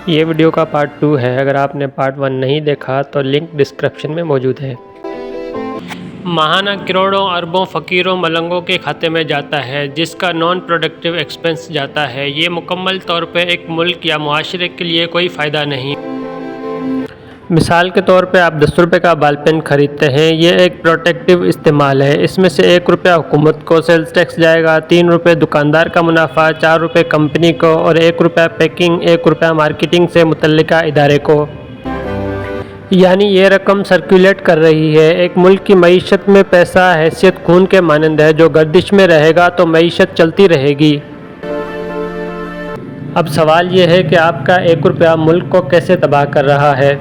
ये वीडियो का पार्ट 2 है। अगर आपने पार्ट 1 नहीं देखा तो लिंक डिस्क्रिप्शन में मौजूद है। महाना करोड़ों अरबों फ़कीरों मलंगों के खाते में जाता है, जिसका नॉन प्रोडक्टिव एक्सपेंस जाता है। ये मुकम्मल तौर पे एक मुल्क या मुआशरे के लिए कोई फ़ायदा नहीं। मिसाल के तौर पे आप 10 रुपये का बाल पेन ख़रीदते हैं, ये एक प्रोटेक्टिव इस्तेमाल है। इसमें से 1 रुपया हुकूमत को सेल्स टैक्स जाएगा, 3 रुपये दुकानदार का मुनाफा, 4 रुपये कंपनी को और 1 रुपया पैकिंग, 1 रुपया मार्केटिंग से मुतल्लिका इदारे को। यानी ये रकम सर्कुलेट कर रही है। एक मुल्क की मईशत में पैसा हैसियत खून के मानंद है, जो गर्दिश में रहेगा तो मईशत चलती रहेगी। अब सवाल ये है कि आपका 1 रुपया मुल्क को कैसे तबाह कर रहा है।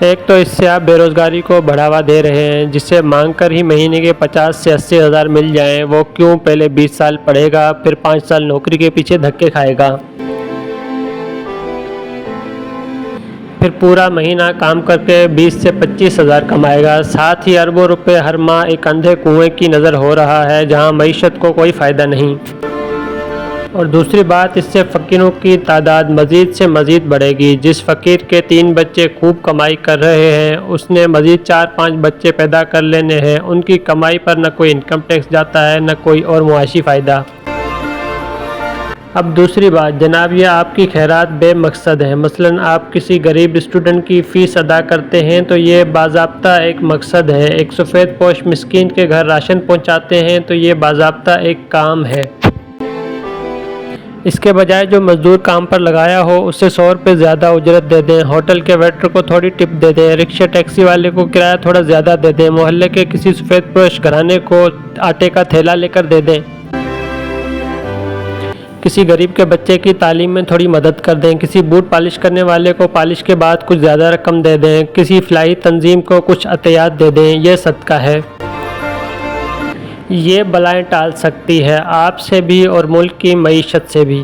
एक तो इससे आप बेरोज़गारी को बढ़ावा दे रहे हैं, जिससे मांग कर ही महीने के 50 से 80 हज़ार मिल जाएं। वो क्यों, पहले 20 साल पढ़ेगा, फिर 5 साल नौकरी के पीछे धक्के खाएगा, फिर पूरा महीना काम करके 20 से 25 हज़ार कमाएगा। साथ ही अरबों रुपए हर माह एक अंधे कुएं की नज़र हो रहा है, जहां मईशत को कोई फ़ायदा नहीं। और दूसरी बात, इससे फ़कीरों की तादाद मज़ीद से मज़ीद बढ़ेगी। जिस फ़कीर के 3 बच्चे खूब कमाई कर रहे हैं, उसने मज़ीद 4-5 बच्चे पैदा कर लेने हैं। उनकी कमाई पर न कोई इनकम टैक्स जाता है, न कोई और मुआशी फ़ायदा। अब दूसरी बात जनाब, यह आपकी खैरात बेमकसद है। मसलन आप किसी गरीब स्टूडेंट की फ़ीस अदा करते हैं तो ये बाज़ाब्ता एक मकसद है। एक सफ़ेद पोश मिस्कीन के घर राशन पहुंचाते हैं तो ये बाज़ाब्ता एक काम है। इसके बजाय जो मज़दूर काम पर लगाया हो उससे 100 रुपये ज़्यादा उजरत दे दें, होटल के वेटर को थोड़ी टिप दे दें, रिक्शा टैक्सी वाले को किराया थोड़ा ज़्यादा दे दें, मोहल्ले के किसी सफ़ेद पोश घराने को आटे का थैला लेकर दे दें, किसी गरीब के बच्चे की तालीम में थोड़ी मदद कर दें, किसी बूट पॉलिश करने वाले को पॉलिश के बाद कुछ ज़्यादा रकम दे दें, किसी फलाही तंजीम को कुछ अतियात दे दें। यह सदका है। ये बलाएं टाल सकती है आपसे भी और मुल्क की मईशत से भी।